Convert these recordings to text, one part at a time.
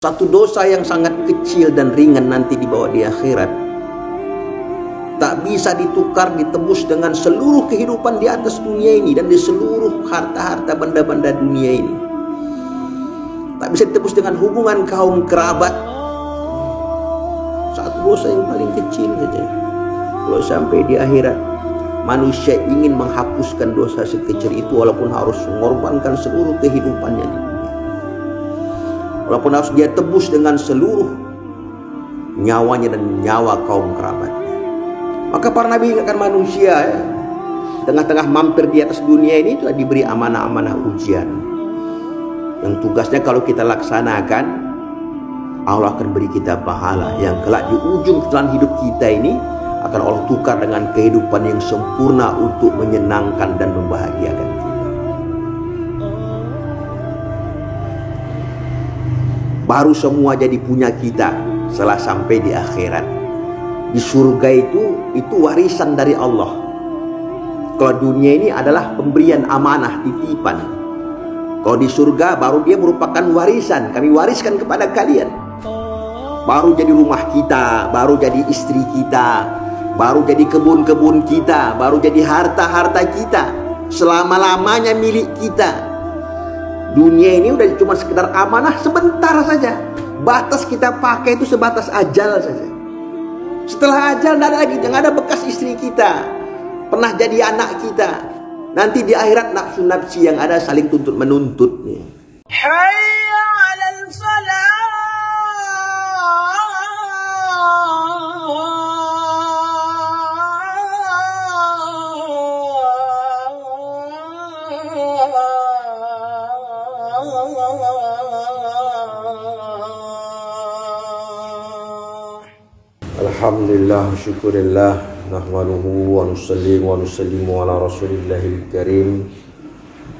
Satu dosa yang sangat kecil dan ringan nanti dibawa di akhirat, tak bisa ditukar, ditebus dengan seluruh kehidupan di atas dunia ini dan di seluruh harta-harta benda-benda dunia ini. Tak bisa ditebus dengan hubungan kaum kerabat. Satu dosa yang paling kecil saja. Kalau sampai di akhirat manusia ingin menghapuskan dosa sekecil itu, walaupun harus mengorbankan seluruh kehidupannya di dunia, walaupun harus dia tebus dengan seluruh nyawanya dan nyawa kaum kerabatnya. Maka para nabi ingatkan manusia, tengah-tengah mampir di atas dunia ini telah diberi amanah-amanah ujian, yang tugasnya kalau kita laksanakan, Allah akan beri kita pahala yang kelak di ujung jalan hidup kita ini akan Allah tukar dengan kehidupan yang sempurna untuk menyenangkan dan membahagiakan kita. Baru semua jadi punya kita setelah sampai di akhirat. Di surga itu warisan dari Allah. Kalau dunia ini adalah pemberian amanah, titipan. Kalau di surga baru dia merupakan warisan, kami wariskan kepada kalian. Baru jadi rumah kita, baru jadi istri kita, baru jadi kebun-kebun kita, baru jadi harta-harta kita, selama-lamanya milik kita. Dunia ini udah cuma sekedar amanah sebentar saja. Batas kita pakai itu sebatas ajal saja. Setelah ajal tidak ada lagi, yang ada bekas istri kita, pernah jadi anak kita. Nanti di akhirat nafsu-nafsi yang ada saling tuntut menuntut nih. Hayya 'alal falah. Alhamdulillah, syukurillah, nahmaduhu wa nusallimu ala rasulillahil karim.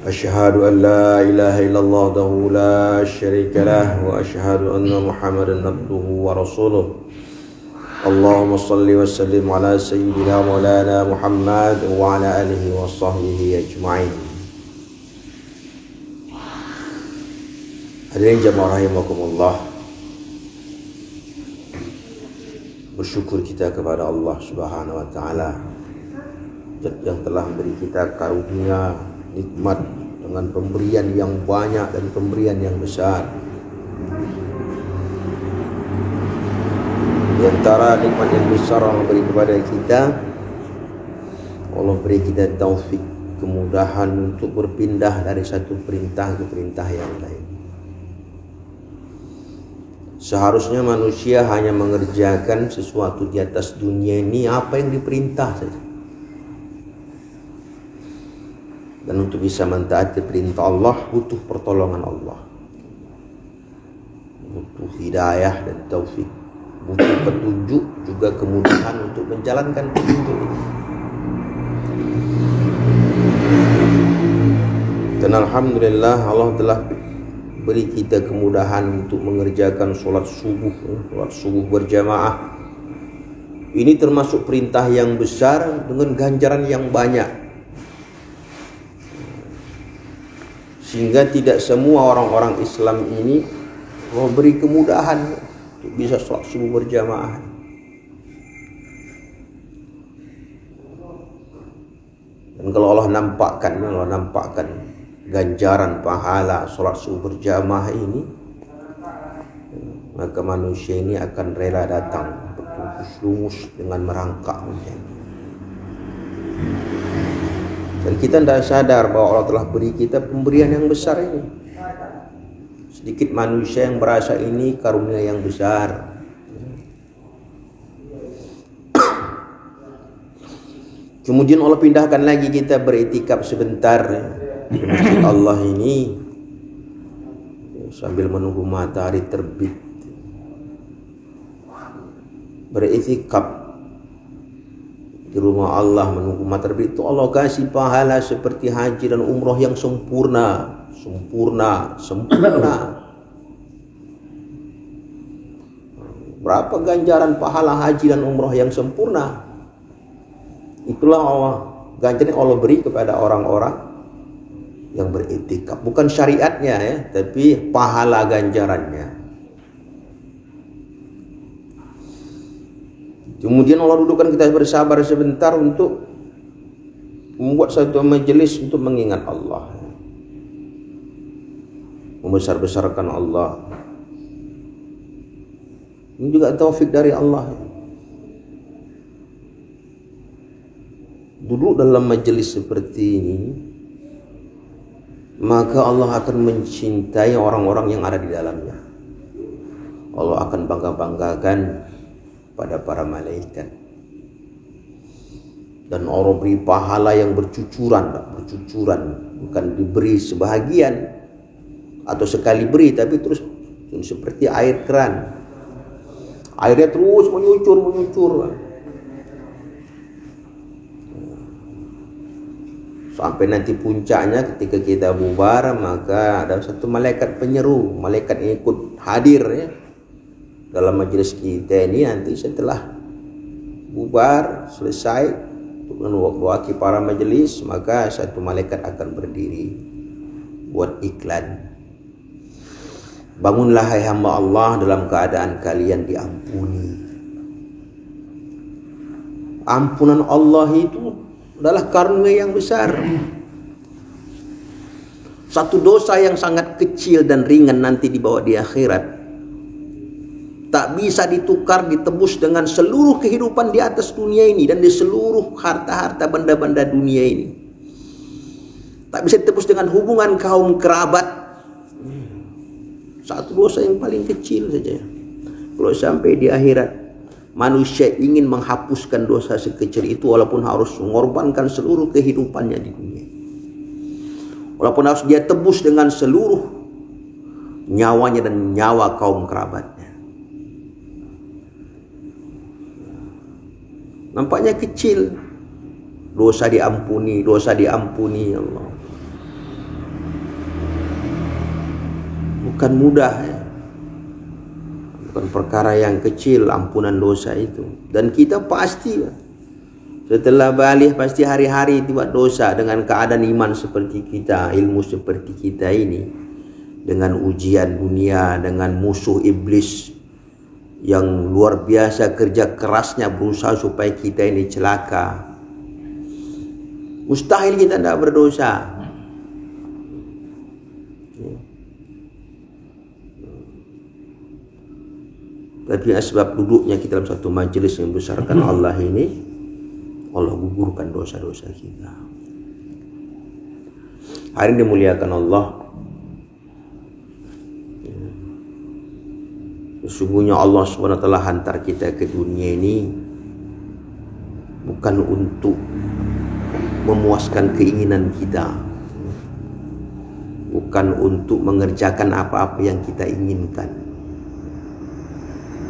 Asyhadu an la ilaha illallah wahdahu la syarika lah, wa asyhadu anna Muhammadan abduhu wa rasuluh. Allahumma salli wa sallim ala sayyidina maulana Muhammad wa ala alihi wa sahbihi ajma'in. Hadirin jamaah rahimakumullah, bersyukur kita kepada Allah Subhanahu wa taala yang telah memberi kita karunia, nikmat dengan pemberian yang banyak dan pemberian yang besar. Di antara nikmat yang besar Allah beri kepada kita, Allah beri kita taufik, kemudahan untuk berpindah dari satu perintah ke perintah yang lain. Seharusnya manusia hanya mengerjakan sesuatu di atas dunia ini apa yang diperintah saja. Dan untuk bisa mentaati perintah Allah butuh pertolongan Allah, butuh hidayah dan taufik, butuh petunjuk, juga kemudahan untuk menjalankan petunjuk ini. Dan alhamdulillah Allah telah beri kita kemudahan untuk mengerjakan sholat subuh berjamaah. Ini termasuk perintah yang besar dengan ganjaran yang banyak, sehingga tidak semua orang-orang Islam ini Allah beri kemudahan untuk bisa sholat subuh berjamaah. Dan kalau Allah nampakkan ganjaran pahala sholat subuh berjamaah ini, maka manusia ini akan rela datang berbungkus lumus dengan merangkak menjadi. Dan kita tidak sadar bahwa Allah telah beri kita pemberian yang besar ini. Sedikit manusia yang merasa ini karunia yang besar. Kemudian Allah pindahkan lagi kita beriktikaf sebentar di masjid Allah ini sambil menunggu matahari terbit. Beriktikaf di rumah Allah menunggu matahari terbit itu Allah kasih pahala seperti haji dan umroh yang sempurna. Berapa ganjaran pahala haji dan umroh yang sempurna? Itulah Allah, ganjaran Allah beri kepada orang-orang yang beriktikaf, bukan syariatnya ya, tapi pahala ganjarannya. Kemudian Allah dudukkan kita bersabar sebentar untuk membuat satu majelis untuk mengingat Allah, membesar-besarkan Allah. Ini juga taufik dari Allah. Duduk dalam majelis seperti ini, maka Allah akan mencintai orang-orang yang ada di dalamnya. Allah akan bangga-banggakan pada para malaikat. Dan Allah beri pahala yang bercucuran, bukan diberi sebahagian atau sekali beri, tapi terus seperti air keran. Airnya terus menyucur. Sampai nanti puncaknya ketika kita bubar, maka ada satu malaikat penyeru, malaikat yang ikut hadir ya, dalam majelis kita ini. Nanti setelah bubar selesai mewakili para majelis, maka satu malaikat akan berdiri buat iklan. Bangunlah hai hamba Allah dalam keadaan kalian diampuni. Ampunan Allah itu adalah karunia yang besar. Satu dosa yang sangat kecil dan ringan nanti dibawa di akhirat, tak bisa ditukar, ditebus dengan seluruh kehidupan di atas dunia ini dan di seluruh harta-harta benda-benda dunia ini. Tak bisa ditebus dengan hubungan kaum kerabat. Satu dosa yang paling kecil saja. Kalau sampai di akhirat manusia ingin menghapuskan dosa sekecil itu, walaupun harus mengorbankan seluruh kehidupannya di dunia, walaupun harus dia tebus dengan seluruh nyawanya dan nyawa kaum kerabatnya, nampaknya kecil. Dosa diampuni ya Allah. Bukan mudah ya. Bukan perkara yang kecil ampunan dosa itu. Dan kita pasti setelah balik pasti hari-hari buat dosa dengan keadaan iman seperti kita, ilmu seperti kita ini, dengan ujian dunia, dengan musuh iblis yang luar biasa kerja kerasnya berusaha supaya kita ini celaka. Mustahil kita tidak berdosa. Tapi sebab duduknya kita dalam satu majelis yang membesarkan Allah ini, Allah gugurkan dosa-dosa kita. Hari ini dimuliakan Allah. Sesungguhnya Allah SWT hantar kita ke dunia ini bukan untuk memuaskan keinginan kita, bukan untuk mengerjakan apa-apa yang kita inginkan,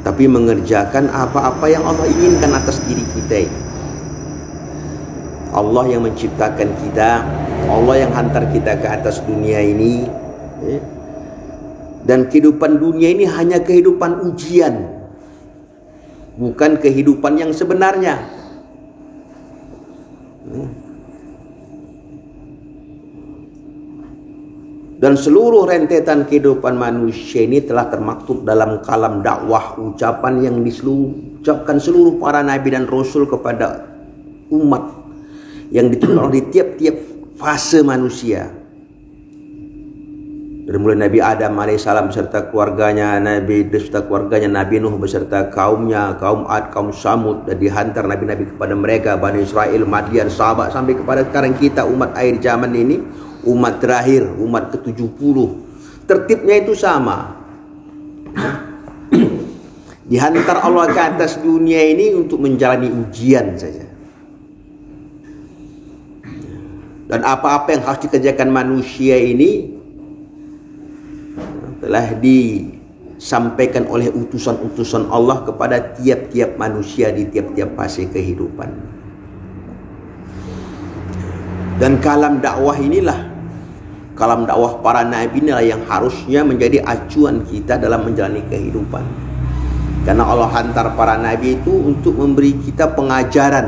tapi mengerjakan apa-apa yang Allah inginkan atas diri kita ini. Allah yang menciptakan kita, Allah yang hantar kita ke atas dunia ini, dan kehidupan dunia ini hanya kehidupan ujian, bukan kehidupan yang sebenarnya. Dan seluruh rentetan kehidupan manusia ini telah termaktub dalam kalam dakwah, ucapan yang diucapkan seluruh para nabi dan rasul kepada umat, yang ditulis di tiap-tiap fase manusia. Dari mulai Nabi Adam alaihissalam beserta keluarganya, Nabi Nuh beserta kaumnya, kaum Ad, kaum Samud, dan dihantar nabi-nabi kepada mereka, Bani Israel, Madian, sahabat, sampai kepada sekarang kita umat akhir zaman ini, umat terakhir, umat ke-70. Tertibnya itu sama. Dihantar Allah ke atas dunia ini untuk menjalani ujian saja. Dan apa-apa yang harus dikerjakan manusia ini telah disampaikan oleh utusan-utusan Allah kepada tiap-tiap manusia di tiap-tiap fase kehidupan. Dan kalam dakwah inilah, kalam dakwah para nabi inilah yang harusnya menjadi acuan kita dalam menjalani kehidupan. Karena Allah hantar para nabi itu untuk memberi kita pengajaran,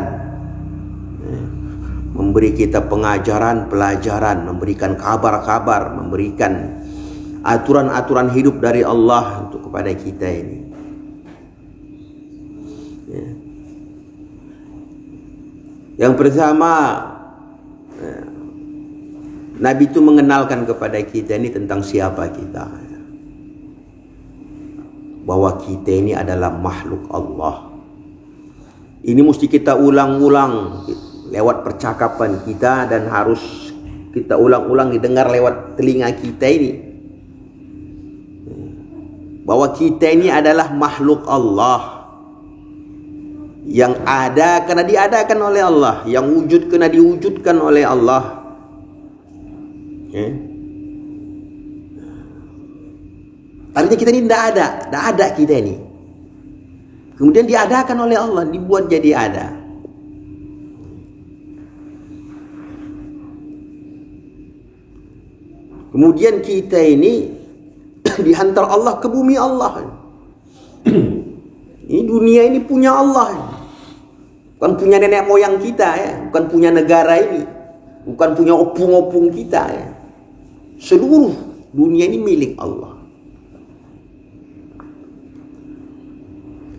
memberi kita pengajaran, pelajaran, memberikan kabar-kabar, memberikan aturan-aturan hidup dari Allah untuk kepada kita ini. Yang pertama, Nabi itu mengenalkan kepada kita ini tentang siapa kita, bahwa kita ini adalah makhluk Allah. Ini mesti kita ulang-ulang lewat percakapan kita, dan harus kita ulang-ulang didengar lewat telinga kita ini, bahwa kita ini adalah makhluk Allah, yang ada karena diadakan oleh Allah, yang wujud karena diwujudkan oleh Allah. Artinya kita ini tidak ada kita ini. Kemudian diadakan oleh Allah, dibuat jadi ada. Kemudian kita ini dihantar Allah ke bumi Allah. Ini dunia ini punya Allah, bukan punya nenek moyang kita ya, bukan punya negara ini, bukan punya opung-opung kita ya. Seluruh dunia ini milik Allah.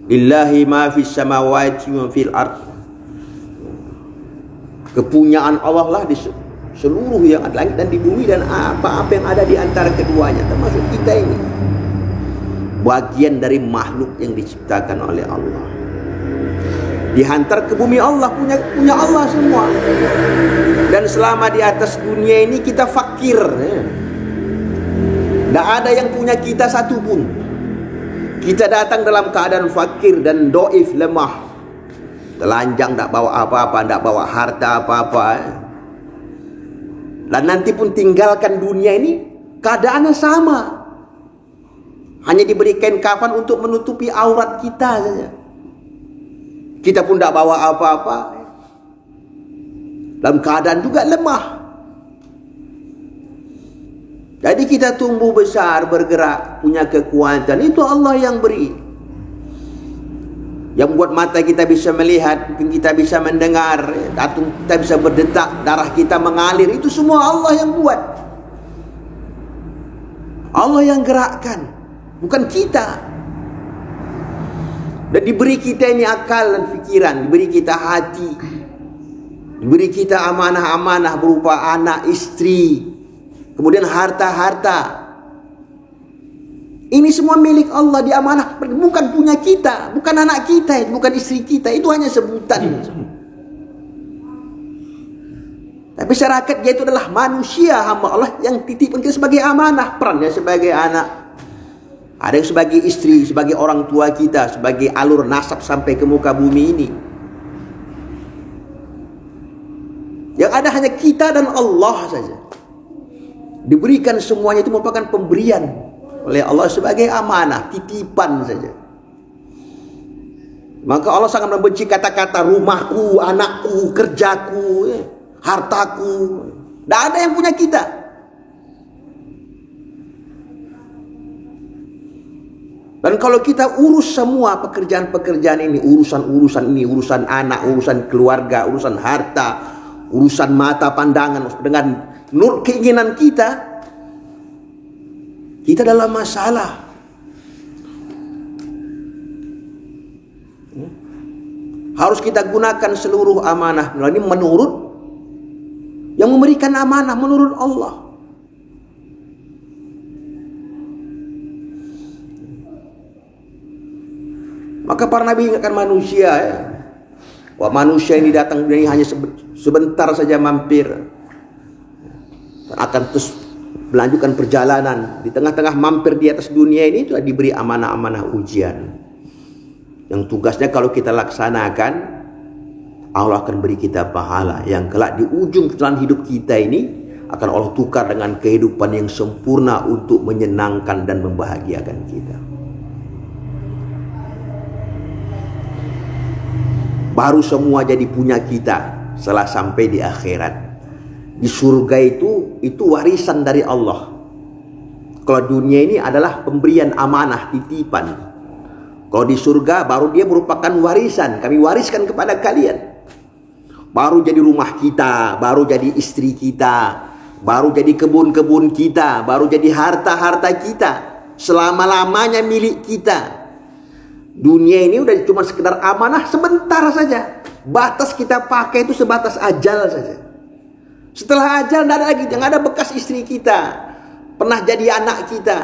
Lillahi ma fis samawati wa fil ard. Kepunyaan Allah lah di seluruh yang ada langit dan di bumi, dan apa-apa yang ada di antara keduanya, termasuk kita ini, bagian dari makhluk yang diciptakan oleh Allah. Dihantar ke bumi Allah, punya Allah semua. Dan selama di atas dunia ini kita fakir, tidak ada yang punya kita satu pun. Kita datang dalam keadaan fakir dan doif, lemah, telanjang, tidak bawa apa-apa, tidak bawa harta apa-apa. Dan nanti pun tinggalkan dunia ini, keadaannya sama. Hanya diberi kain kafan untuk menutupi aurat kita saja. Kita pun tidak bawa apa-apa, dalam keadaan juga lemah. Jadi kita tumbuh besar, bergerak, punya kekuatan, itu Allah yang beri. Yang buat mata kita bisa melihat, mungkin kita bisa mendengar, jantung kita bisa berdetak, darah kita mengalir, itu semua Allah yang buat. Allah yang gerakkan, bukan kita. Dan diberi kita ini akal dan pikiran, diberi kita hati, diberi kita amanah-amanah berupa anak, istri, kemudian harta-harta. Ini semua milik Allah, diamanah, bukan punya kita, bukan anak kita, bukan istri kita, itu hanya sebutan. Tapi masyarakat dia itu adalah manusia, hamba Allah yang titipkan kita sebagai amanah, perannya sebagai anak. Ada yang sebagai istri, sebagai orang tua kita, sebagai alur nasab sampai ke muka bumi ini. Yang ada hanya kita dan Allah saja. Diberikan semuanya itu merupakan pemberian oleh Allah sebagai amanah, titipan saja. Maka Allah sangat membenci kata-kata rumahku, anakku, kerjaku, hartaku. Tidak ada yang punya kita. Dan kalau kita urus semua pekerjaan-pekerjaan ini, urusan-urusan ini, urusan anak, urusan keluarga, urusan harta, urusan mata pandangan, dengan menurut keinginan kita dalam masalah. Harus kita gunakan seluruh amanah ini menurut yang memberikan amanah, menurut Allah. Maka para nabi ingatkan manusia ya, bahwa manusia ini datang dunia hanya sebentar saja mampir, dan akan terus melanjutkan perjalanan. Di tengah-tengah mampir di atas dunia ini itu diberi amanah-amanah ujian, yang tugasnya kalau kita laksanakan, Allah akan beri kita pahala yang kelak di ujung perjalanan hidup kita ini akan Allah tukar dengan kehidupan yang sempurna untuk menyenangkan dan membahagiakan kita. Baru semua jadi punya kita setelah sampai di akhirat. Di surga itu warisan dari Allah. Kalau dunia ini adalah pemberian amanah, titipan. Kalau di surga baru dia merupakan warisan, kami wariskan kepada kalian. Baru jadi rumah kita, baru jadi istri kita, baru jadi kebun-kebun kita, baru jadi harta-harta kita, selama-lamanya milik kita. Dunia ini udah cuma sekedar amanah sebentar saja. Batas kita pakai itu sebatas ajal saja. Setelah ajal tidak ada lagi, yang ada bekas istri kita, pernah jadi anak kita.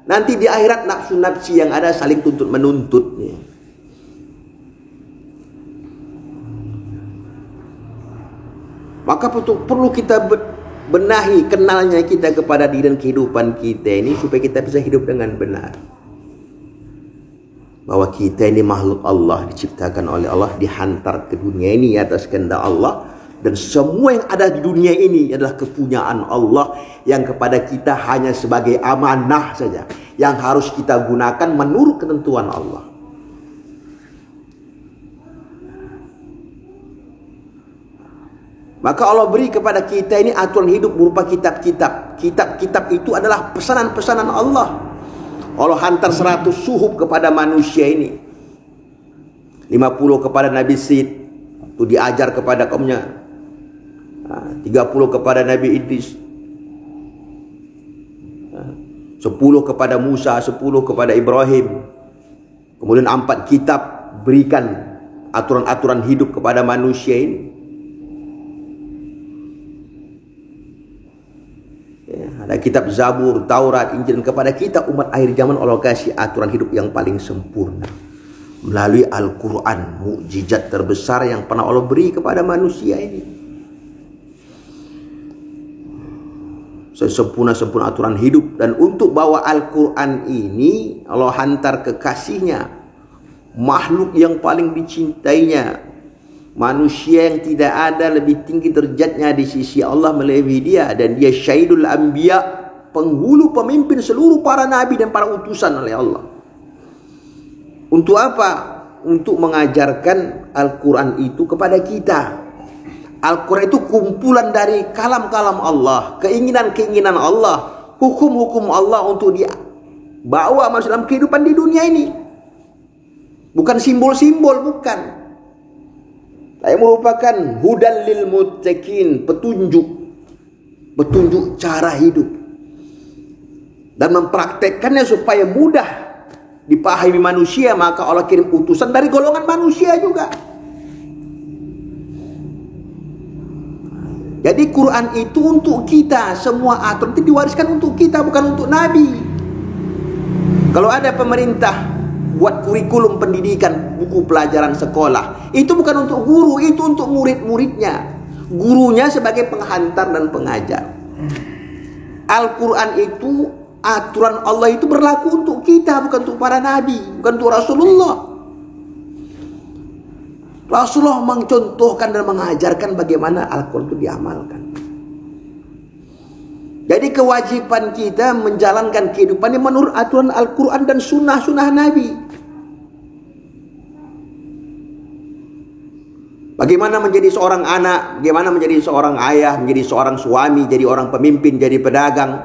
Nanti di akhirat nafsu-nafsi yang ada saling tuntut menuntut. Maka perlu kita benahi kenalnya kita kepada diri dan kehidupan kita ini supaya kita bisa hidup dengan benar. Bahwa kita ini makhluk Allah, diciptakan oleh Allah, dihantar ke dunia ini atas kehendak Allah, dan semua yang ada di dunia ini adalah kepunyaan Allah yang kepada kita hanya sebagai amanah saja yang harus kita gunakan menurut ketentuan Allah. Maka Allah beri kepada kita ini aturan hidup berupa kitab-kitab. Kitab-kitab itu adalah pesanan-pesanan Allah. Allah hantar 100 suhuf kepada manusia ini. 50 kepada Nabi Sid, itu diajar kepada kaumnya. 30 kepada Nabi Idris. 10 kepada Musa, 10 kepada Ibrahim. Kemudian 4 kitab berikan aturan-aturan hidup kepada manusia ini. Ada kitab Zabur, Taurat, Injil, dan kepada kita umat akhir zaman Allah kasih aturan hidup yang paling sempurna melalui Al-Quran, mukjizat terbesar yang pernah Allah beri kepada manusia ini. Sesempurna-sempurna aturan hidup. Dan untuk bawa Al-Quran ini Allah hantar kekasihnya, makhluk yang paling dicintainya, manusia yang tidak ada lebih tinggi derajatnya di sisi Allah melebihi dia, dan dia Syahidul Anbiya, penghulu pemimpin seluruh para nabi dan para utusan oleh Allah. Untuk apa? Untuk mengajarkan Al-Quran itu kepada kita. Al-Quran itu kumpulan dari kalam-kalam Allah, keinginan-keinginan Allah, hukum-hukum Allah untuk dibawa masuk dalam kehidupan di dunia ini. Bukan simbol-simbol, bukan. Yang merupakan hudan lil muttaqin, petunjuk cara hidup, dan mempraktekkannya supaya mudah dipahami manusia. Maka Allah kirim utusan dari golongan manusia juga. Jadi Quran itu untuk kita, semua aturan itu diwariskan untuk kita, bukan untuk Nabi. Kalau ada pemerintah buat kurikulum pendidikan, buku pelajaran sekolah, itu bukan untuk guru, itu untuk murid-muridnya. Gurunya sebagai penghantar dan pengajar. Al-Quran itu, aturan Allah itu berlaku untuk kita, bukan untuk para nabi, bukan untuk Rasulullah. Rasulullah mencontohkan dan mengajarkan bagaimana Al-Quran itu diamalkan. Jadi kewajiban kita menjalankan kehidupan ini menurut aturan Al-Quran dan sunnah-sunnah Nabi. Bagaimana menjadi seorang anak, bagaimana menjadi seorang ayah, menjadi seorang suami, jadi orang pemimpin, jadi pedagang,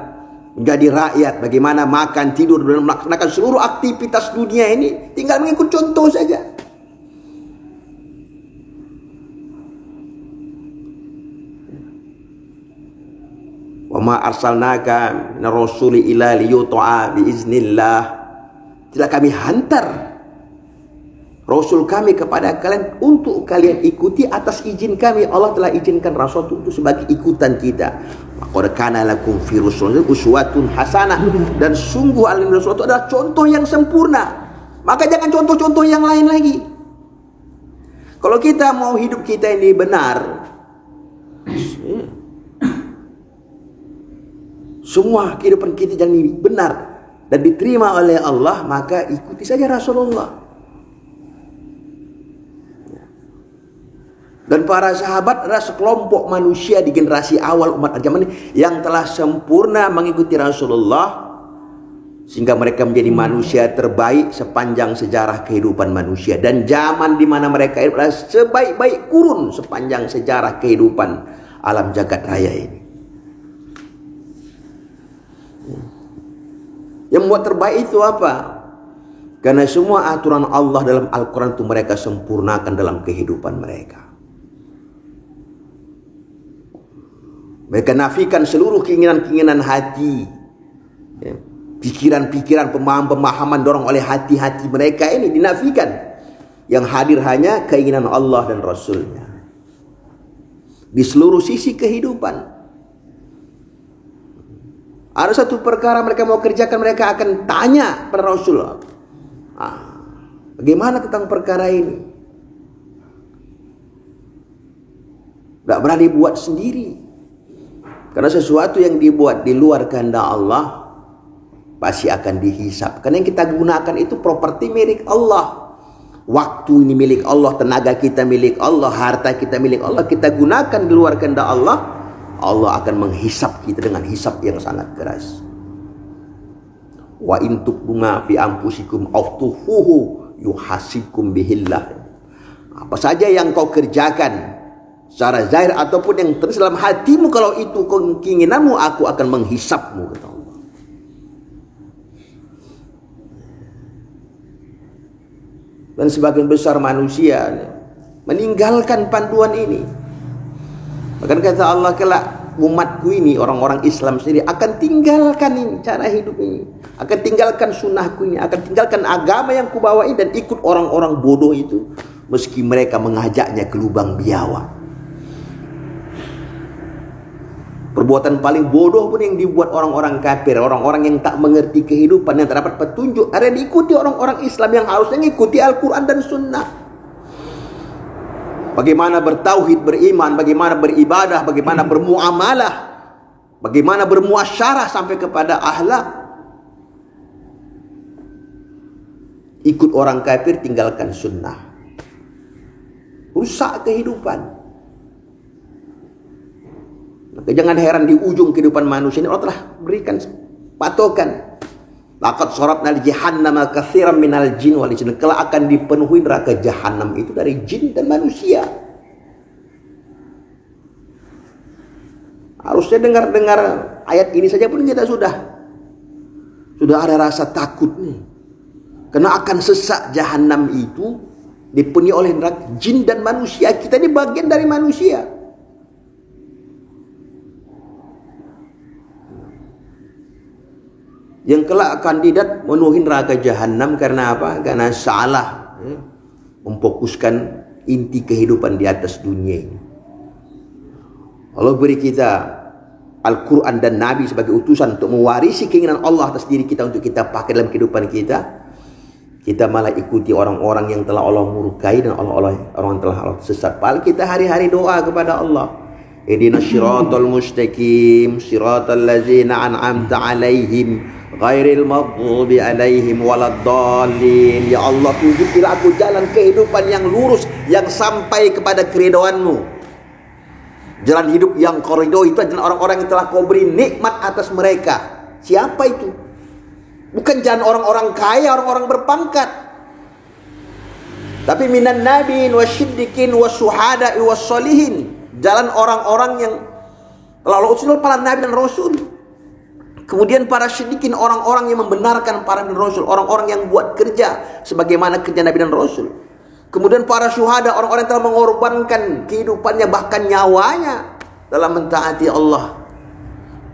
menjadi rakyat, bagaimana makan, tidur, dan melaksanakan seluruh aktivitas dunia ini, tinggal mengikut contoh saja. Wa ma arsalnaka minar rasuli illa liyuta'a biiznillah. Tidak kami hantar Rasul kami kepada kalian untuk kalian ikuti atas izin kami. Allah telah izinkan Rasul itu sebagai ikutan kita. Laqad kana lakum fi rasulillahi uswatun hasanah. Dan sungguh alim Rasul itu adalah contoh yang sempurna. Maka jangan contoh-contoh yang lain lagi. Kalau kita mau hidup kita ini benar, semua kehidupan kita jadi benar dan diterima oleh Allah, maka ikuti saja Rasulullah. Dan para sahabat adalah sekelompok manusia di generasi awal umat zaman ini yang telah sempurna mengikuti Rasulullah, sehingga mereka menjadi manusia terbaik sepanjang sejarah kehidupan manusia. Dan zaman di mana mereka adalah sebaik-baik kurun sepanjang sejarah kehidupan alam jagat raya ini. Yang membuat terbaik itu apa? Karena semua aturan Allah dalam Al-Quran itu mereka sempurnakan dalam kehidupan mereka. Mereka nafikan seluruh keinginan-keinginan hati, pikiran-pikiran, pemahaman-pemahaman dorong oleh hati-hati mereka ini dinafikan. Yang hadir hanya keinginan Allah dan Rasulnya. Di seluruh sisi kehidupan. Ada satu perkara mereka mau kerjakan, mereka akan tanya pada Rasul. Bagaimana tentang perkara ini? Tidak berani buat sendiri. Karena sesuatu yang dibuat di luar kehendak Allah pasti akan dihisap. Karena yang kita gunakan itu properti milik Allah. Waktu ini milik Allah, tenaga kita milik Allah, harta kita milik Allah. Kita gunakan di luar kehendak Allah, Allah akan menghisap kita dengan hisap yang sangat keras. Wa in tubunga fi anfusikum aw tufuhu yuhasikum bihillah. Apa saja yang kau kerjakan secara zahir ataupun yang terus dalam hatimu, kalau itu keinginanmu, aku akan menghisapmu, kata Allah. Dan sebagian besar manusia meninggalkan panduan ini. Bahkan kata Allah, kelak umatku ini, orang-orang Islam sendiri akan tinggalkan ini, cara hidup ini, akan tinggalkan sunnahku ini, akan tinggalkan agama yang kubawa ini, dan ikut orang-orang bodoh itu, meski mereka mengajaknya ke lubang biawak. Perbuatan paling bodoh pun yang dibuat orang-orang kafir, orang-orang yang tak mengerti kehidupan, yang tak dapat petunjuk, ada yang diikuti orang-orang Islam yang harusnya mengikuti Al-Quran dan Sunnah. Bagaimana bertauhid, beriman, bagaimana beribadah, bagaimana bermuamalah, bagaimana bermuasyarah sampai kepada akhlak. Ikut orang kafir, tinggalkan sunnah. Rusak kehidupan. Maka jangan heran di ujung kehidupan manusia ini Allah telah berikan patokan. Laqad saratna li jahannama katsiran minal jin wal insi. Kelak akan dipenuhi neraka jahanam itu dari jin dan manusia. Harusnya dengar ayat ini saja pun kita sudah ada rasa takut nih. Karena akan sesak jahanam itu dipenuhi oleh neraka jin dan manusia. Kita ini bagian dari manusia. Yang kelak kandidat menuhi neraka jahanam karena apa? Karena salah memfokuskan inti kehidupan di atas dunia ini. Allah beri kita Al-Quran dan Nabi sebagai utusan untuk mewarisi keinginan Allah atas diri kita untuk kita pakai dalam kehidupan kita. Kita malah ikuti orang-orang yang telah Allah murkai dan orang yang telah Allah sesat. Padahal kita hari-hari doa kepada Allah. Ihdinas siratal mustaqim, siratal ladzina an'amta 'alaihim ghairil maghdubi 'alaihim waladdallin. Ya Allah, tunjukilah aku jalan kehidupan yang lurus, yang sampai kepada keridhaan-Mu. Jalan hidup yang Kau ridhoi itu adalah orang-orang yang telah Kau beri nikmat atas mereka. Siapa itu? Bukan jalan orang-orang kaya, orang-orang berpangkat. Tapi minan nabiin wasyiddiqin wasyuhada'i wassolihin. Jalan orang-orang yang lalu usul para nabi dan rasul. Kemudian para syiddiqin, orang-orang yang membenarkan para nabi dan rasul, orang-orang yang buat kerja sebagaimana kerja nabi dan rasul. Kemudian para syuhada, orang-orang yang telah mengorbankan kehidupannya bahkan nyawanya dalam mentaati Allah.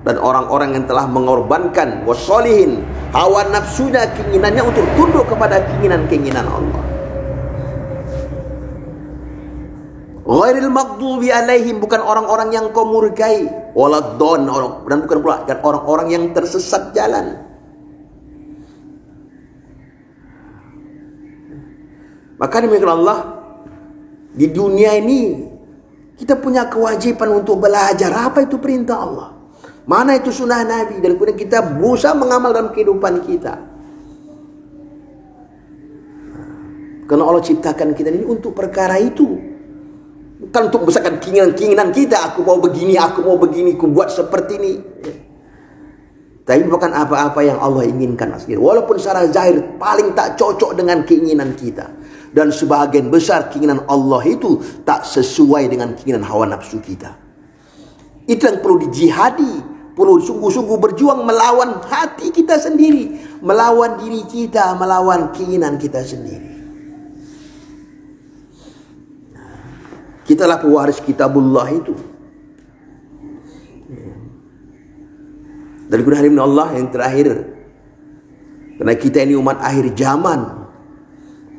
Dan orang-orang yang telah mengorbankan wassolihin, hawa nafsunya, keinginannya untuk tunduk kepada keinginan-keinginan Allah. Ghairil maghdubi alaihim, bukan orang-orang yang Kau murkai, waladdon, dan bukan pula dan orang-orang yang tersesat jalan. Maka demikian Allah, di dunia ini kita punya kewajiban untuk belajar apa itu perintah Allah, mana itu sunnah Nabi, dan kemudian kita berusaha mengamal dalam kehidupan kita. Karena Allah ciptakan kita ini untuk perkara itu, bukan untuk membesarkan keinginan-keinginan kita. Aku mau begini, aku buat seperti ini. Tapi bukan apa-apa yang Allah inginkan asli. Walaupun secara zahir paling tak cocok dengan keinginan kita. Dan sebahagian besar keinginan Allah itu tak sesuai dengan keinginan hawa nafsu kita. Itu yang perlu dijihadi, perlu sungguh-sungguh berjuang melawan hati kita sendiri, melawan diri kita, melawan keinginan kita sendiri. Kitalah pewaris kitabullah itu. Dan kemudian Allah yang terakhir, karena kita ini umat akhir zaman,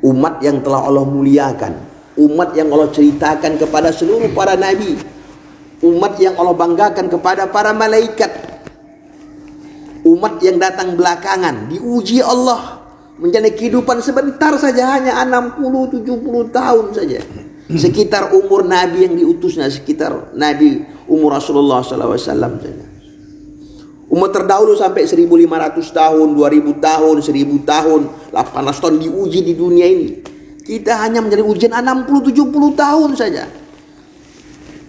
umat yang telah Allah muliakan, umat yang Allah ceritakan kepada seluruh para nabi, umat yang Allah banggakan kepada para malaikat, umat yang datang belakangan diuji Allah menjalani kehidupan sebentar saja, hanya 60-70 tahun saja, sekitar umur nabi yang diutusnya, sekitar nabi umur Rasulullah SAW saja. Umat terdahulu sampai 1500 tahun, 2000 tahun, 1000 tahun, 800 tahun diuji di dunia ini. Kita hanya menjadi ujian 60-70 tahun saja.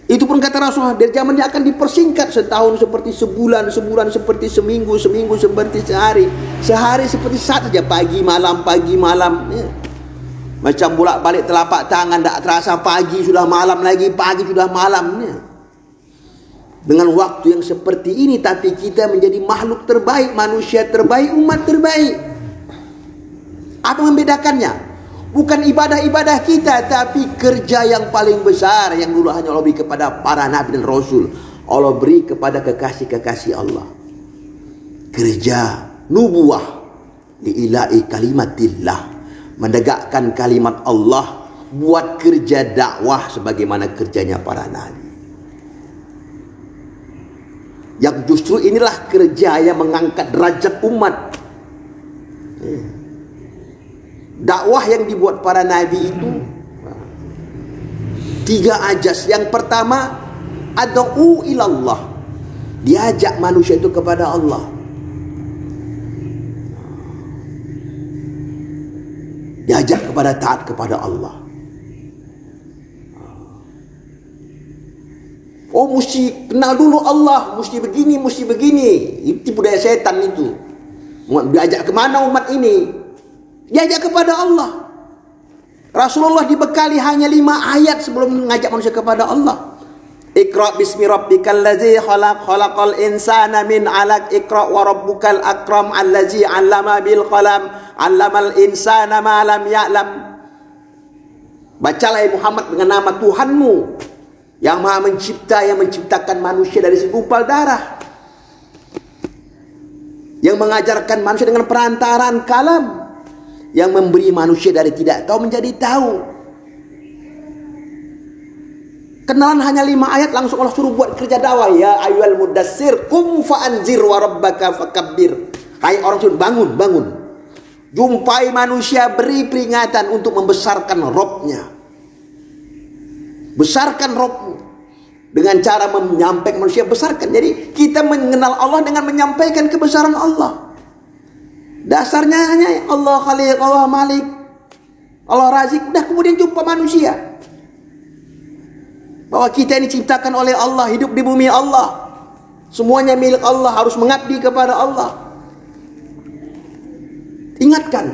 Itu pun kata Rasulullah, dari zamannya akan dipersingkat, setahun seperti sebulan, sebulan seperti seminggu, seminggu seperti sehari, sehari seperti saat saja, pagi malam ya. Macam bolak-balik telapak tangan, tak terasa pagi sudah malam lagi, pagi sudah malam ya. Dengan waktu yang seperti ini, tapi kita menjadi makhluk terbaik, manusia terbaik, umat terbaik. Apa membedakannya? Bukan ibadah-ibadah kita, tapi kerja yang paling besar yang dulu hanya Allah beri kepada para nabi dan rasul, Allah beri kepada kekasih-kekasih Allah. Kerja nubuwah liilai kalimatillah, menegakkan kalimat Allah, buat kerja dakwah sebagaimana kerjanya para nabi. Yang justru inilah kerja yang mengangkat derajat umat. Dakwah yang dibuat para nabi itu 3 ajas. Yang pertama, ad'u ilallah, diajak manusia itu kepada Allah. Diajak kepada taat kepada Allah. Oh, mesti kenal dulu Allah, mesti begini, mesti begini. Itu budaya setan itu. Diajak kemana umat ini? Diajak kepada Allah. Rasulullah dibekali hanya 5 ayat sebelum mengajak manusia kepada Allah. Iqra bismi rabbikal ladzi khalaq, khalaqal insana min 'alaq, iqra wa rabbukal akram allazi 'allama bil qalam, 'allamal insana ma lam ya'lam. Bacalah Muhammad dengan nama Tuhanmu yang Maha Mencipta, yang menciptakan manusia dari segumpal darah, yang mengajarkan manusia dengan perantaraan kalam, yang memberi manusia dari tidak tahu menjadi tahu. Kenalan hanya 5 ayat, langsung Allah suruh buat kerja dakwah. Ya ayyuhal mudassir qum fa'anzir wa rabbaka fakabbir. Hai orang suruh bangun, bangun. Jumpai manusia, beri peringatan untuk membesarkan Rabb-nya. Besarkan Rabb-mu dengan cara menyampaikan manusia, besarkan. Jadi kita mengenal Allah dengan menyampaikan kebesaran Allah. Dasarnya hanya Allah Khaliq, Allah Malik, Allah Razik. Udah, kemudian jumpa manusia, bahwa kita ini diciptakan oleh Allah, hidup di bumi Allah, semuanya milik Allah, harus mengabdi kepada Allah. Ingatkan.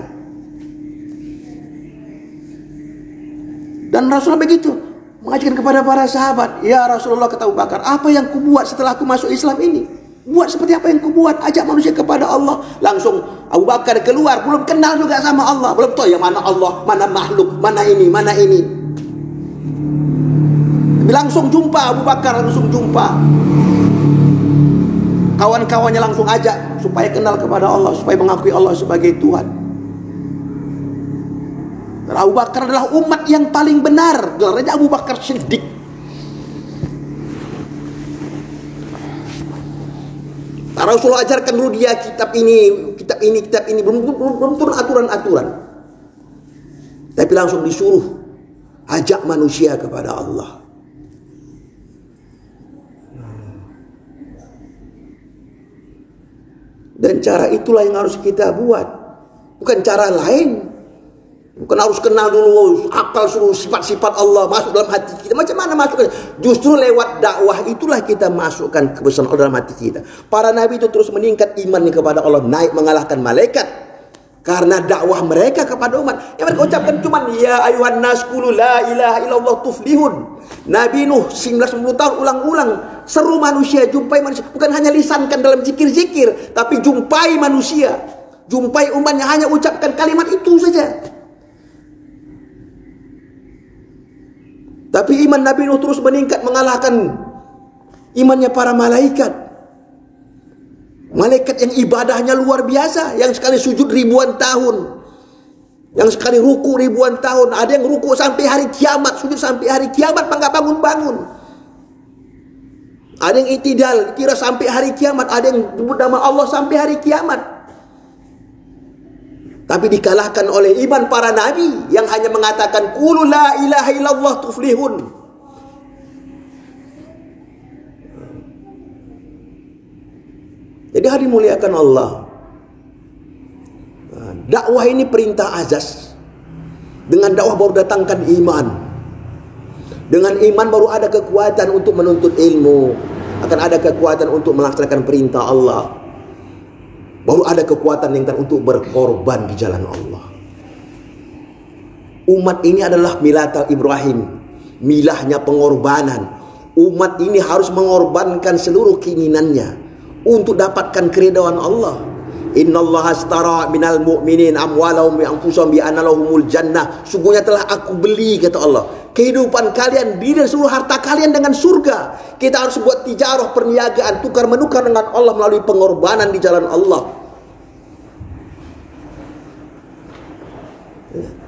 Dan Rasulullah begitu mengajarkan kepada para sahabat. Ya Rasulullah, kata Abu Bakar, apa yang kubuat setelah aku masuk Islam ini? Buat seperti apa yang kubuat, ajak manusia kepada Allah. Langsung Abu Bakar keluar, belum kenal juga sama Allah, belum tahu yang mana Allah, mana makhluk, mana ini, mana ini. Langsung jumpa Abu Bakar, langsung jumpa kawan-kawannya, langsung ajak supaya kenal kepada Allah, supaya mengakui Allah sebagai Tuhan. Abu Bakar adalah umat yang paling benar, gelarnya Abu Bakar Siddiq. Rasulullah ajarkan dulu dia kitab ini, belum turun aturan-aturan, tapi langsung disuruh ajak manusia kepada Allah. Dan cara itulah yang harus kita buat, bukan cara lain. Bukan harus kenal dulu, akal suruh sifat-sifat Allah masuk dalam hati kita. Macam mana masukkan? Justru lewat dakwah itulah kita masukkan kebesaran Allah dalam hati kita. Para nabi itu terus meningkat imannya kepada Allah, naik mengalahkan malaikat karena dakwah mereka kepada umat. Yang mereka ucapkan cuma ya ayuhan nas qulu la ilaha illallah tuflihun. Nabi Nuh 19 tahun ulang-ulang seru manusia, jumpai manusia, bukan hanya lisankan dalam zikir-zikir, tapi jumpai manusia, jumpai umatnya, hanya ucapkan kalimat itu saja. Tapi iman Nabi Nuh terus meningkat mengalahkan imannya para malaikat. Malaikat yang ibadahnya luar biasa, yang sekali sujud ribuan tahun. Yang sekali ruku ribuan tahun, ada yang ruku sampai hari kiamat, sujud sampai hari kiamat, nggak bangun-bangun. Ada yang itidal, kira sampai hari kiamat, ada yang sebut nama Allah sampai hari kiamat. Tapi dikalahkan oleh iman para nabi yang hanya mengatakan qulu la ilaha illallah tuflihun. Jadi hari muliakan Allah. Dakwah ini perintah azas. Dengan dakwah baru datangkan iman. Dengan iman baru ada kekuatan untuk menuntut ilmu. Akan ada kekuatan untuk melaksanakan perintah Allah. Baru ada kekuatan yang untuk berkorban di jalan Allah. Umat ini adalah milata Ibrahim. Milahnya pengorbanan. Umat ini harus mengorbankan seluruh keinginannya untuk dapatkan keridhaan Allah. Innallaha astara minal mu'minin amwalahum bi anfusihim bi anna lahumul jannah. Sungguhnya telah aku beli, kata Allah, kehidupan kalian, diri dan seluruh harta kalian dengan surga. Kita harus buat tijarah, perniagaan, tukar menukar dengan Allah melalui pengorbanan di jalan Allah.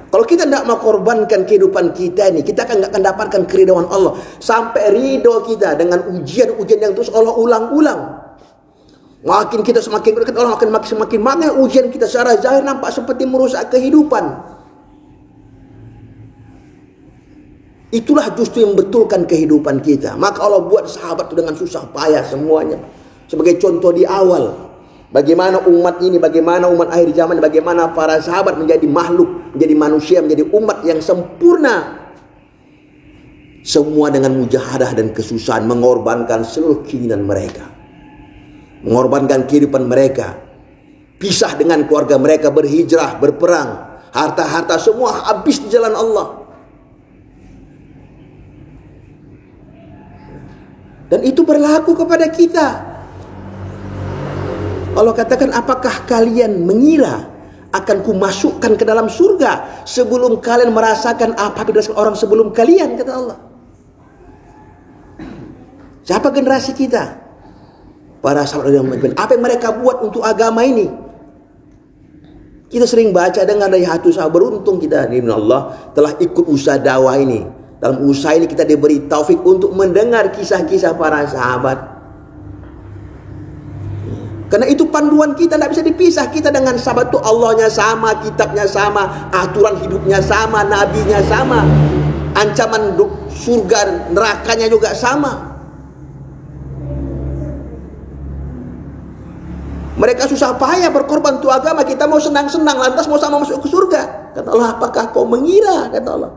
Kalau kita tidak mengorbankan kehidupan kita ini, kita akan nggak akan dapatkan keridhaan Allah. Sampai ridho kita dengan ujian-ujian yang terus Allah ulang-ulang. Makin kita semakin dekat Allah, makin ujian kita secara zahir nampak seperti merusak kehidupan. Itulah justru yang betulkan kehidupan kita. Maka Allah buat sahabat itu dengan susah payah semuanya. Sebagai contoh di awal, bagaimana umat ini, bagaimana umat akhir zaman, bagaimana para sahabat menjadi makhluk, menjadi manusia, menjadi umat yang sempurna. Semua dengan mujahadah dan kesusahan, mengorbankan seluruh keinginan mereka. Mengorbankan kehidupan mereka, pisah dengan keluarga mereka, berhijrah, berperang, harta-harta semua habis di jalan Allah. Dan itu berlaku kepada kita. Allah katakan, apakah kalian mengira akan kumasukkan ke dalam surga sebelum kalian merasakan apa yang dirasakan orang sebelum kalian, kata Allah. Siapa generasi kita? Para sahabat yang memimpin. Apa yang mereka buat untuk agama ini? Kita sering baca dengar dari hati sahabat, beruntung kita di Allah telah ikut usaha dakwah ini. Dalam usaha ini kita diberi taufik untuk mendengar kisah-kisah para sahabat. Karena itu panduan kita, tidak bisa dipisah. Kita dengan sahabat itu Allahnya sama, kitabnya sama, aturan hidupnya sama, nabinya sama, ancaman surga nerakanya juga sama. Mereka susah payah berkorban untuk agama, kita mau senang-senang, lantas mau sama masuk ke surga. Kata Allah, apakah kau mengira, kata Allah,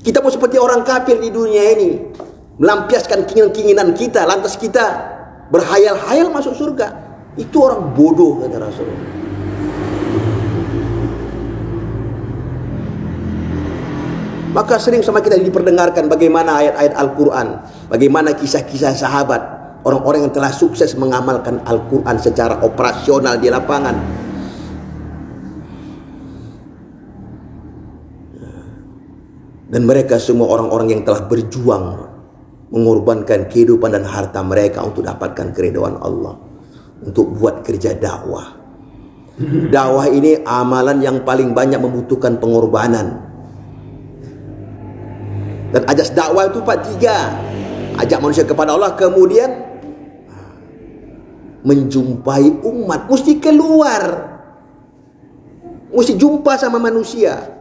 kita mau seperti orang kafir di dunia ini, melampiaskan keinginan-keinginan kita, lantas kita berhayal-hayal masuk surga. Itu orang bodoh, kata Rasulullah. Maka sering sama kita diperdengarkan bagaimana ayat-ayat Al-Quran, bagaimana kisah-kisah sahabat, orang-orang yang telah sukses mengamalkan Al-Quran secara operasional di lapangan. Dan mereka semua orang-orang yang telah berjuang, mengorbankan kehidupan dan harta mereka untuk dapatkan keridhaan Allah, untuk buat kerja dakwah. Dakwah ini amalan yang paling banyak membutuhkan pengorbanan. Dan ajas dakwah itu 3. Ajak manusia kepada Allah, kemudian menjumpai umat, mesti keluar, mesti jumpa sama manusia.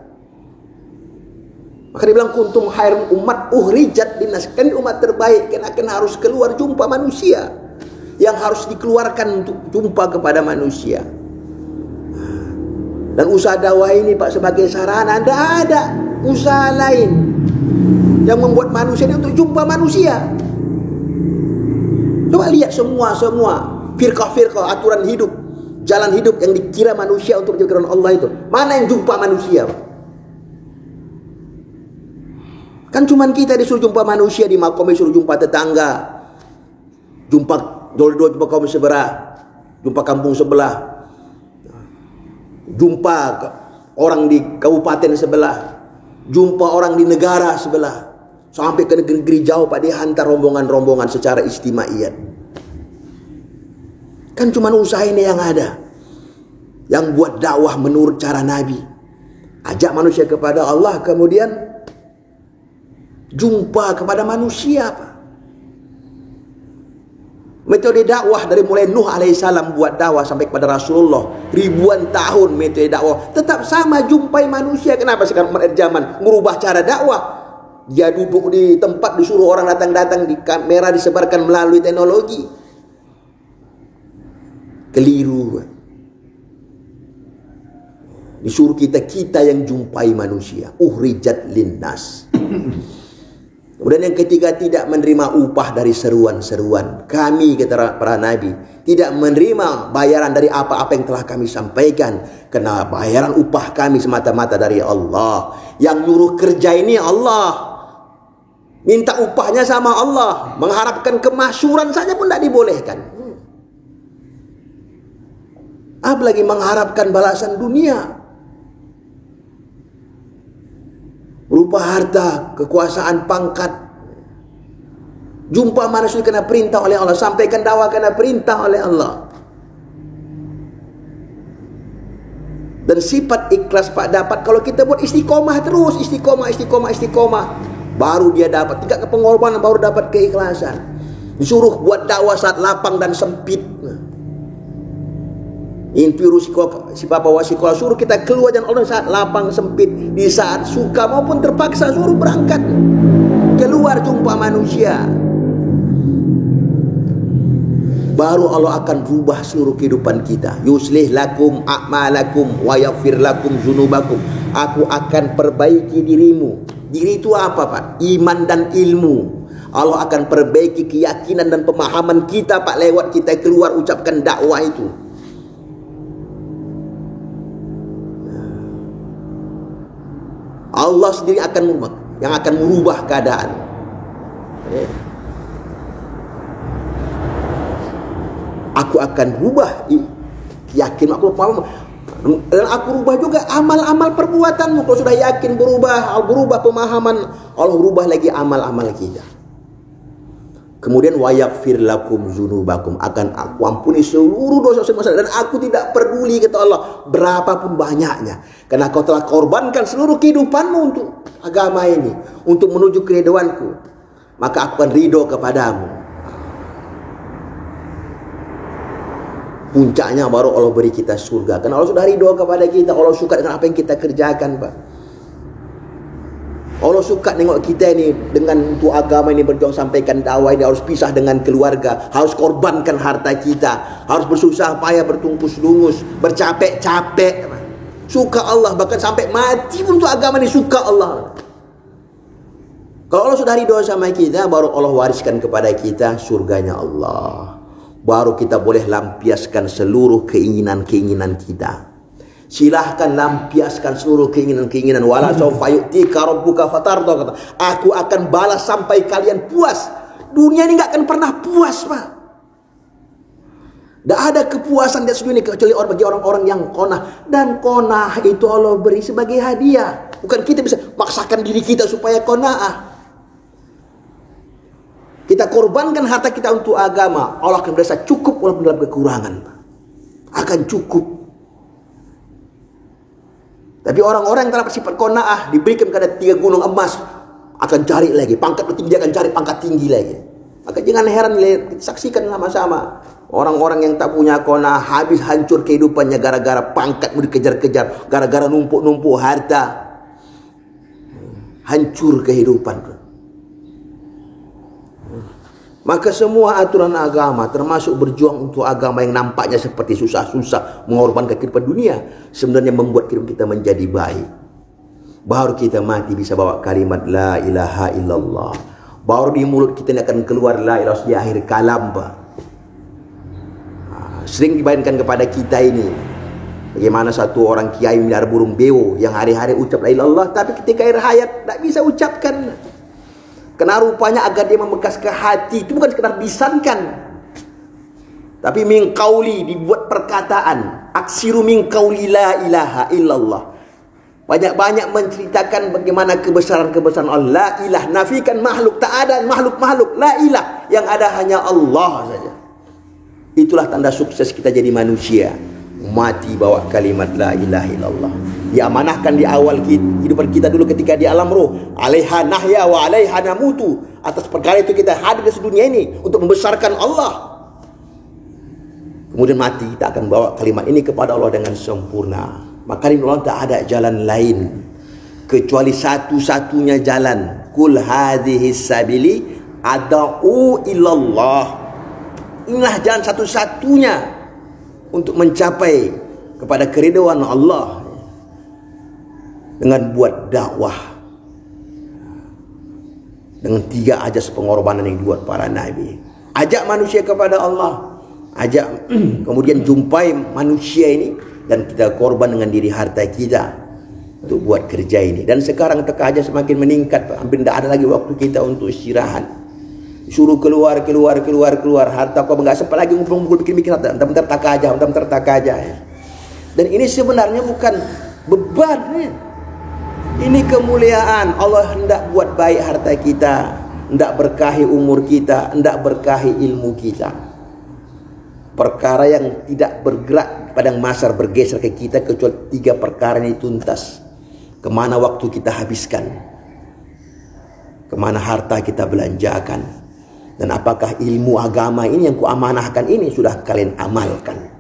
Maka dia bilang kuntum khairul umat uhrijat linnas, kan umat terbaik, kan harus keluar jumpa manusia, yang harus dikeluarkan untuk jumpa kepada manusia. Dan usaha dakwah ini Pak sebagai sarana, tidak ada usaha lain yang membuat manusia ini untuk jumpa manusia. Coba lihat semua firqah-firqah, aturan hidup, jalan hidup yang dikira manusia untuk menjadi Allah itu, mana yang jumpa manusia? Kan cuman kita disuruh jumpa manusia di makom, disuruh jumpa tetangga, jumpa dua jumpa kaum sebelah, jumpa kampung sebelah, jumpa orang di kabupaten sebelah, jumpa orang di negara sebelah, sampai ke negeri jauh Pak, dihantar rombongan-rombongan secara istimaiyat. Kan cuma usaha ini yang ada. yang buat dakwah menurut cara Nabi. Ajak manusia kepada Allah, kemudian jumpa kepada manusia, Pak. Metode dakwah dari mulai Nuh alaihissalam buat dakwah sampai kepada Rasulullah, ribuan tahun metode dakwah tetap sama, jumpai manusia. Kenapa sekarang zaman merubah cara dakwah? Dia duduk di tempat, disuruh orang datang-datang, di kamera disebarkan melalui teknologi. Keliru. Disuruh kita yang jumpai manusia. Uhrijat linnas. Kemudian yang ketiga, tidak menerima upah dari seruan-seruan. Kami, kata para nabi, tidak menerima bayaran dari apa-apa yang telah kami sampaikan. Karena bayaran upah kami semata-mata dari Allah. Yang nyuruh kerja ini Allah. Minta upahnya sama Allah. Mengharapkan kemasyhuran saja pun tidak dibolehkan. Apalagi mengharapkan balasan dunia. Berupa harta, kekuasaan, pangkat. Jumpa manusia kena perintah oleh Allah. Sampaikan dakwah kena perintah oleh Allah. Dan sifat ikhlas Pak dapat kalau kita buat istiqomah terus. Istiqomah. Baru dia dapat. Tingkat pengorbanan baru dapat keikhlasan. Disuruh buat dakwah saat lapang dan sempit. Infiru si papa wasikola, suruh kita keluar dan Allah saat lapang sempit, di saat suka maupun terpaksa suruh berangkat keluar jumpa manusia. Baru Allah akan rubah seluruh kehidupan kita. Yuslih lakum a'malakum wa yaghfir lakum dzunubakum. Aku akan perbaiki dirimu. Diri itu apa, Pak? Iman dan ilmu. Allah akan perbaiki keyakinan dan pemahaman kita, Pak, lewat kita keluar ucapkan dakwah itu. Allah sendiri yang akan merubah keadaan. Aku akan rubah yakin aku paham, dan aku rubah juga amal-amal perbuatanmu. Kalau sudah yakin berubah pemahaman, Allah rubah lagi amal-amal kita. Kemudian wa yaghfir lakum dzunubakum, akan aku ampuni seluruh dosa-dosa, dan aku tidak peduli, kata Allah, berapapun banyaknya, karena kau telah korbankan seluruh kehidupanmu untuk agama ini, untuk menuju keridhoanku, maka aku akan ridho kepadamu. Puncaknya baru Allah beri kita surga, karena Allah sudah ridho kepada kita. Allah suka dengan apa yang kita kerjakan, Pak. Allah suka nengok kita ini dengan untuk agama ini berjuang, sampaikan dakwah ini, harus pisah dengan keluarga, harus korbankan harta kita, harus bersusah payah, bertungkus lungus, bercapek-capek. Suka Allah, bahkan sampai mati untuk agama ini suka Allah. Kalau Allah sudah ridho sama kita, baru Allah wariskan kepada kita surganya Allah. Baru kita boleh lampiaskan seluruh keinginan-keinginan kita. Silahkan lampiaskan seluruh keinginan-keinginan. Wala sawfa yu'tika rabbuka fatarda, kata, aku akan balas sampai kalian puas. Dunia ini gak akan pernah puas, Pak. Tidak ada kepuasan di dunia kecuali bagi orang-orang yang qanah. Dan qanah itu Allah beri sebagai hadiah. Bukan kita bisa paksakan diri kita supaya qanah. Kita korbankan harta kita untuk agama, Allah akan berasa cukup walaupun dalam kekurangan, Pak. Akan cukup. Tapi orang-orang yang terdapat sifat qanaah, diberikan kepada 3 gunung emas, akan cari lagi pangkat tinggi, akan cari pangkat tinggi lagi. Maka jangan heran, saksikan sama-sama orang-orang yang tak punya qanaah, habis hancur kehidupannya gara-gara pangkat mau dikejar-kejar, gara-gara numpuk-numpuk harta, hancur kehidupan. Maka semua aturan agama, termasuk berjuang untuk agama yang nampaknya seperti susah-susah, mengorbankan kehidupan dunia, sebenarnya membuat kehidupan kita menjadi baik. Baru kita mati bisa bawa kalimat la ilaha illallah. Baru di mulut kita ini akan keluar la ilaha di akhir kalam, Pak. Sering dibayangkan kepada kita ini, bagaimana satu orang kiai miliar burung beo yang hari-hari ucap la ilaha illallah, tapi ketika akhir hayat tak bisa ucapkan. Karena rupanya agar dia membekas ke hati, itu bukan sekedar lisankan, tapi min qauli, dibuat perkataan. Aksiru min qauli la ilaha illallah. Banyak-banyak menceritakan bagaimana kebesaran-kebesaran Allah. La ilah, nafikan makhluk, tak ada makhluk-makhluk. La ilah, yang ada hanya Allah saja. Itulah tanda sukses kita jadi manusia. mati bawa kalimat la ilaha illallah. Diamanahkan di awal kehidupan kita dulu ketika di alam roh, alaiha nahya wa alaiha namutu. Atas perkara itu kita hadir di dunia ini untuk membesarkan Allah. Kemudian mati, kita akan bawa kalimat ini kepada Allah dengan sempurna. Maka Allah tak ada jalan lain kecuali satu-satunya jalan. Kul hadhihi sabili ad'u ilallah. Inilah jalan satu-satunya untuk mencapai kepada keridhaan Allah, dengan buat dakwah dengan 3 ajas pengorbanan yang dibuat para nabi. Ajak manusia kepada Allah, ajak kemudian jumpai manusia ini, dan kita korban dengan diri harta kita untuk buat kerja ini. Dan sekarang teka aja semakin meningkat, hampir tidak ada lagi waktu kita untuk istirahat. Suruh keluar, harta kau enggak sempat lagi ngumpul bikin harta, bentar-bentar tak aja ya. Dan ini sebenarnya bukan beban ya. Ini kemuliaan. Allah hendak buat baik harta kita, hendak berkahi umur kita, hendak berkahi ilmu kita. Perkara yang tidak bergerak padang mahsyar bergeser ke kita kecuali 3 perkara ini tuntas. Kemana waktu kita habiskan, kemana harta kita belanjakan, dan apakah ilmu agama ini yang kuamanahkan ini sudah kalian amalkan.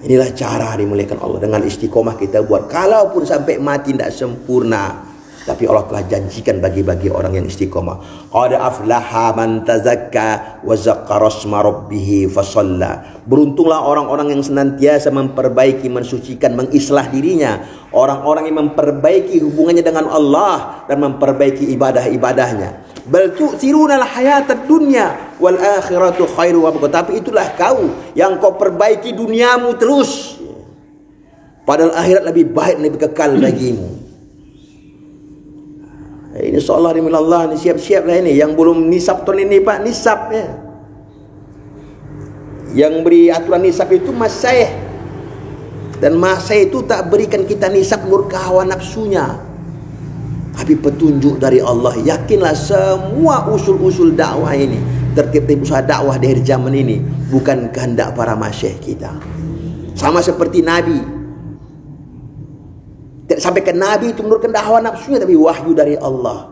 Inilah cara dimuliakan Allah. Dengan istiqomah kita buat, kalaupun sampai mati tidak sempurna, tapi Allah telah janjikan bagi orang yang istiqomah. Qad aflaha man tazakka wa zakkara asma rabbih fasalla. Beruntunglah orang-orang yang senantiasa memperbaiki, mensucikan, mengislah dirinya. Orang-orang yang memperbaiki hubungannya dengan Allah dan memperbaiki ibadah-ibadahnya. Bal tu'thiruna al-hayatad dunya wal akhiratu khairu wa abqa. Tapi itulah kau yang kau perbaiki duniamu terus, padahal akhirat lebih baik, lebih kekal bagimu. Ini seolah Allah ini siap-siaplah ini. Yang belum nisab tahun ini Pak, nisab ya. Yang beri aturan nisab itu Mas Syekh. Dan Mas Syekh itu tak berikan kita nisab murka hawa nafsunya, tapi petunjuk dari Allah. Yakinlah semua usul-usul dakwah ini, tertib usaha dakwah di akhir zaman ini bukan kehendak para masyayikh kita. Sama seperti Nabi, tidak sampai ke Nabi itu menurut hawa nafsunya, tapi wahyu dari Allah.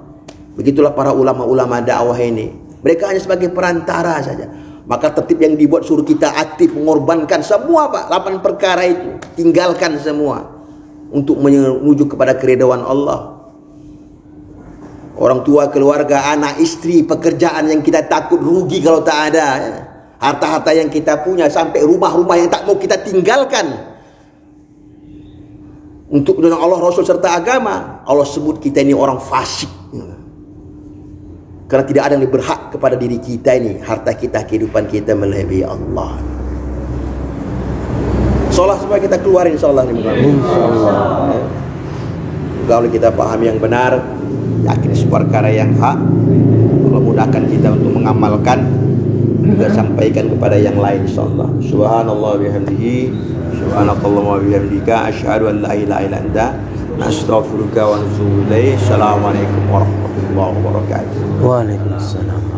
Begitulah para ulama-ulama dakwah ini, mereka hanya sebagai perantara saja. Maka tertib yang dibuat suruh kita aktif mengorbankan semua Pak, 8 perkara itu tinggalkan semua untuk menuju kepada keridhaan Allah. Orang tua, keluarga, anak, istri, pekerjaan yang kita takut rugi kalau tak ada ya. Harta-harta yang kita punya, sampai rumah-rumah yang tak mau kita tinggalkan untuk dengan Allah, Rasul serta agama. Allah sebut kita ini orang fasik karena tidak ada yang berhak kepada diri kita ini, harta kita, kehidupan kita melebihi Allah. Insyaallah supaya kita keluar insyaallah ini. Insyaallah. Kalau kita paham yang benar, yakin perkara yang hak, Allah mudahkan kita untuk mengamalkan, juga sampaikan kepada yang lain insyaallah. Subhanallah bihamdihi, subhanakallahumma bihamdika, asyhadu an la ilaha illa anta, nastaghfiruka wa natubu ilaik. Assalamualaikum warahmatullahi wabarakatuh. Waalaikumsalam.